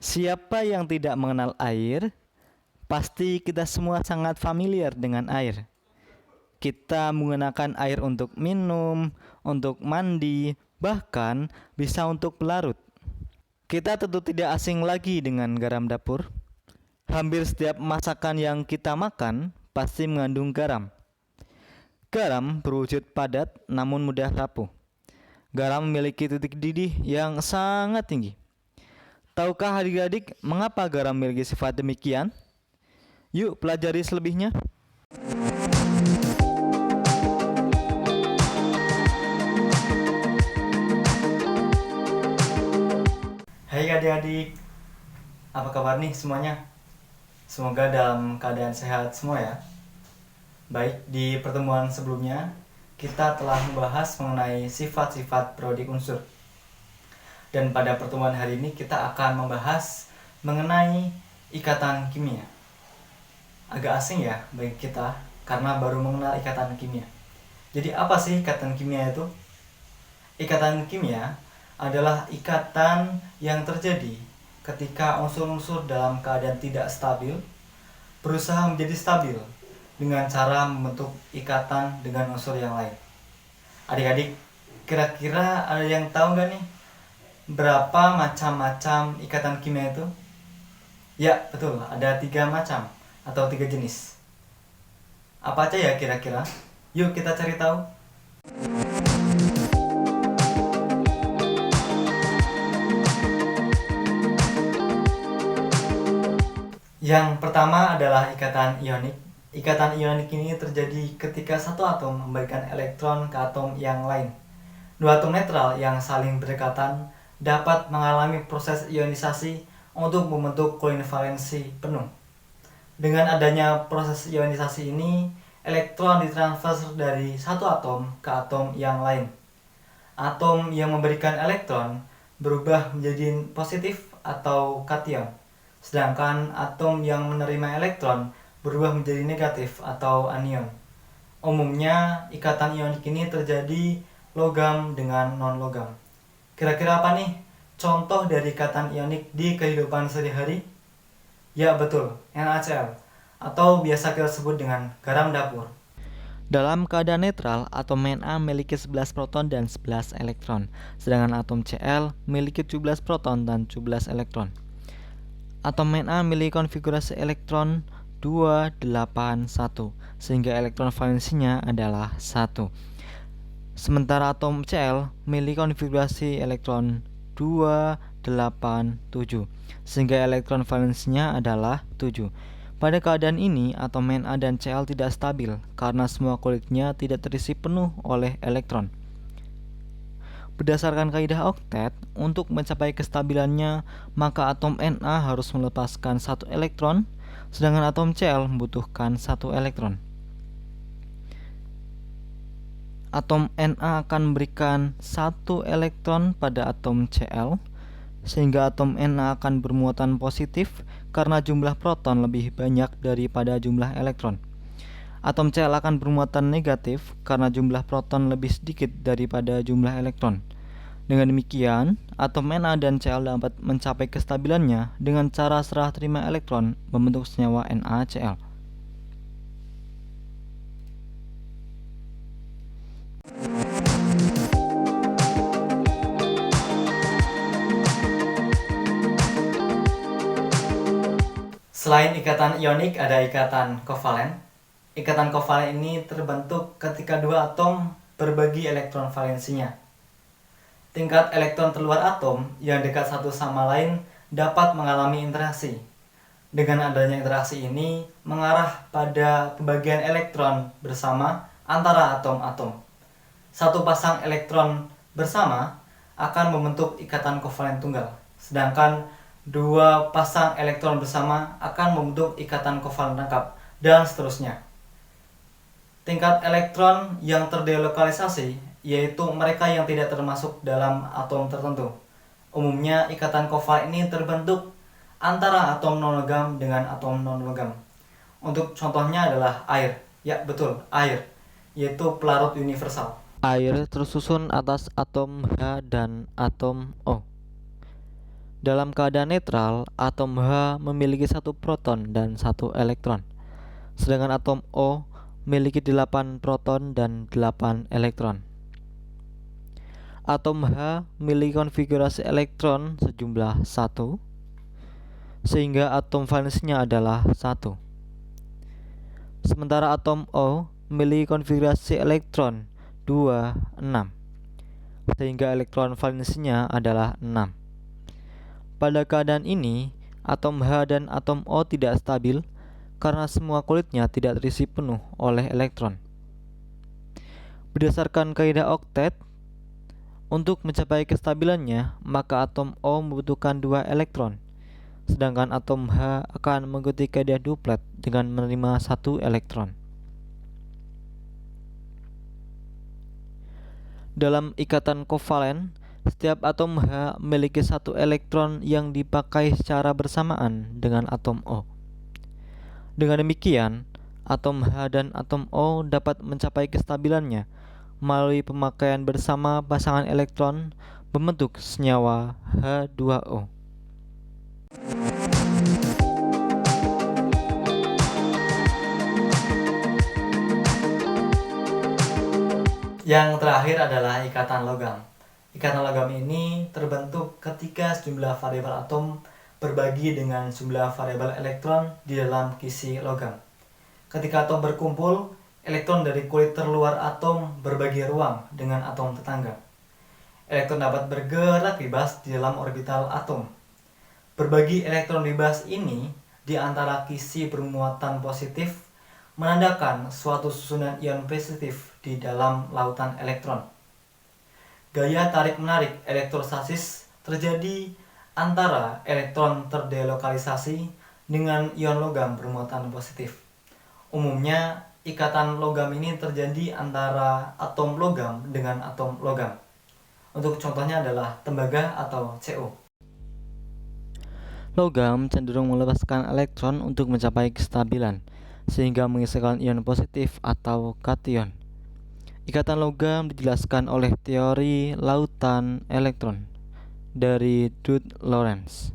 Siapa yang tidak mengenal air? Pasti kita semua sangat familiar dengan air. Kita menggunakan air untuk minum, untuk mandi, bahkan bisa untuk pelarut. Kita tentu tidak asing lagi dengan garam dapur. Hampir setiap masakan yang kita makan pasti mengandung garam. Garam berwujud padat namun mudah rapuh. Garam memiliki titik didih yang sangat tinggi. Tahukah adik-adik mengapa garam memiliki sifat demikian? Yuk pelajari selebihnya. Hai adik-adik, apa kabar nih semuanya? Semoga dalam keadaan sehat semua ya. Baik, di pertemuan sebelumnya kita telah membahas mengenai sifat-sifat periodik unsur. Dan pada pertemuan hari ini kita akan membahas mengenai ikatan kimia. Agak asing ya bagi kita karena baru mengenal ikatan kimia. Jadi apa sih ikatan kimia itu? Ikatan kimia adalah ikatan yang terjadi ketika unsur-unsur dalam keadaan tidak stabil berusaha menjadi stabil dengan cara membentuk ikatan dengan unsur yang lain. Adik-adik, kira-kira ada yang tahu nggak nih berapa macam-macam ikatan kimia itu? Ya, betul, ada 3 macam atau 3 jenis. Apa aja ya kira-kira? Yuk kita cari tahu. Yang pertama adalah ikatan ionik. Ikatan ionik ini terjadi ketika satu atom memberikan elektron ke atom yang lain. Dua atom netral yang saling berdekatan dapat mengalami proses ionisasi untuk membentuk koinvalensi penuh. Dengan adanya proses ionisasi ini, elektron ditransfer dari satu atom ke atom yang lain. Atom yang memberikan elektron berubah menjadi positif atau kation, sedangkan atom yang menerima elektron berubah menjadi negatif atau anion. Umumnya, ikatan ionik ini terjadi logam dengan non-logam. Kira-kira apa nih contoh dari ikatan ionik di kehidupan sehari-hari? Ya betul, NaCl, atau biasa kita sebut dengan garam dapur. Dalam keadaan netral, atom Na memiliki 11 proton dan 11 elektron, sedangkan atom Cl memiliki 17 proton dan 17 elektron. Atom Na memiliki konfigurasi elektron 281, sehingga elektron valensinya adalah 1. Sementara atom Cl memiliki konfigurasi elektron 287, sehingga elektron valensinya adalah 7. Pada keadaan ini, atom Na dan Cl tidak stabil karena semua kulitnya tidak terisi penuh oleh elektron. Berdasarkan kaidah oktet, untuk mencapai kestabilannya, maka atom Na harus melepaskan 1 elektron, sedangkan atom Cl membutuhkan 1 elektron. Atom Na akan memberikan 1 elektron pada atom Cl, sehingga atom Na akan bermuatan positif karena jumlah proton lebih banyak daripada jumlah elektron. Atom Cl akan bermuatan negatif karena jumlah proton lebih sedikit daripada jumlah elektron. Dengan demikian, atom Na dan Cl dapat mencapai kestabilannya dengan cara serah terima elektron membentuk senyawa NaCl. Selain ikatan ionik, ada ikatan kovalen. Ikatan kovalen ini terbentuk ketika dua atom berbagi elektron valensinya. Tingkat elektron terluar atom yang dekat satu sama lain dapat mengalami interaksi. Dengan adanya interaksi ini mengarah pada pembagian elektron bersama antara atom-atom. Satu pasang elektron bersama akan membentuk ikatan kovalen tunggal, sedangkan dua pasang elektron bersama akan membentuk ikatan kovalen lengkap, dan seterusnya. Tingkat elektron yang terdelokalisasi, yaitu mereka yang tidak termasuk dalam atom tertentu. Umumnya ikatan kovalen ini terbentuk antara atom non-logam dengan atom non-logam. Untuk contohnya adalah air. Ya betul, air, yaitu pelarut universal. Air tersusun atas atom H dan atom O. Dalam keadaan netral, atom H memiliki satu proton dan satu elektron, sedangkan atom O memiliki 8 proton dan 8 elektron. Atom H memiliki konfigurasi elektron sejumlah 1, sehingga atom valensinya adalah 1. Sementara atom O memiliki konfigurasi elektron 2, 6, sehingga elektron valensinya adalah 6. Pada keadaan ini, atom H dan atom O tidak stabil karena semua kulitnya tidak terisi penuh oleh elektron. Berdasarkan kaidah oktet, untuk mencapai kestabilannya, maka atom O membutuhkan 2 elektron, sedangkan atom H akan mengikuti kaidah duplet dengan menerima 1 elektron. Dalam ikatan kovalen, setiap atom H memiliki 1 elektron yang dipakai secara bersamaan dengan atom O. Dengan demikian, atom H dan atom O dapat mencapai kestabilannya melalui pemakaian bersama pasangan elektron membentuk senyawa H2O. Yang terakhir adalah ikatan logam. Ikatan logam ini terbentuk ketika sejumlah variabel atom berbagi dengan jumlah variabel elektron di dalam kisi logam. Ketika atom berkumpul, elektron dari kulit terluar atom berbagi ruang dengan atom tetangga. Elektron dapat bergerak bebas di dalam orbital atom. Berbagi elektron bebas ini di antara kisi bermuatan positif menandakan suatu susunan ion positif di dalam lautan elektron. Gaya tarik-menarik elektrostasis terjadi antara elektron terdelokalisasi dengan ion logam bermuatan positif. Umumnya, ikatan logam ini terjadi antara atom logam dengan atom logam. Untuk contohnya adalah tembaga atau CO. Logam cenderung melepaskan elektron untuk mencapai kestabilan, sehingga menghasilkan ion positif atau kation. Ikatan logam dijelaskan oleh teori lautan elektron dari Drude-Lorentz.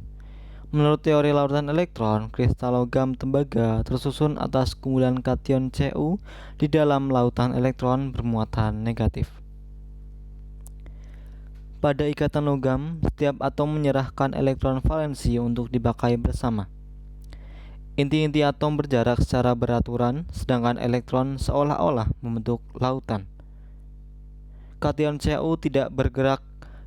Menurut teori lautan elektron, kristal logam tembaga tersusun atas kumpulan kation Cu di dalam lautan elektron bermuatan negatif. Pada ikatan logam, setiap atom menyerahkan elektron valensi untuk dipakai bersama. Inti-inti atom berjarak secara beraturan, sedangkan elektron seolah-olah membentuk lautan. Kation Cu tidak bergerak,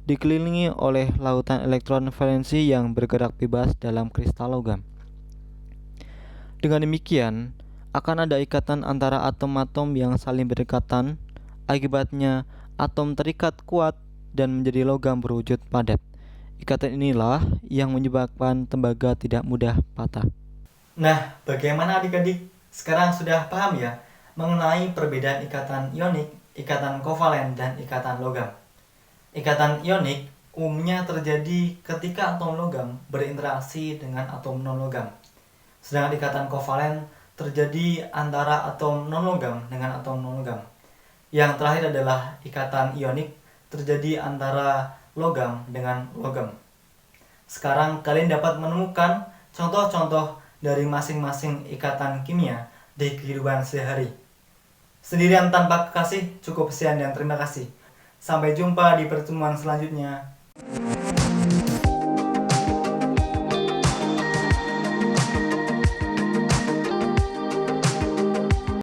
dikelilingi oleh lautan elektron valensi yang bergerak bebas dalam kristal logam. Dengan demikian, akan ada ikatan antara atom-atom yang saling berdekatan. Akibatnya, atom terikat kuat dan menjadi logam berwujud padat. Ikatan inilah yang menyebabkan tembaga tidak mudah patah. Nah, bagaimana adik-adik? Sekarang sudah paham ya mengenai perbedaan ikatan ionik, ikatan kovalen, dan ikatan logam. Ikatan ionik umumnya terjadi ketika atom logam berinteraksi dengan atom non-logam. Sedangkan ikatan kovalen terjadi antara atom non-logam dengan atom non-logam. Yang terakhir adalah ikatan ionik terjadi antara logam dengan logam. Sekarang kalian dapat menemukan contoh-contoh dari masing-masing ikatan kimia di kehidupan sehari. Sendirian tanpa kekasih, cukup sekian dan terima kasih. Sampai jumpa di pertemuan selanjutnya.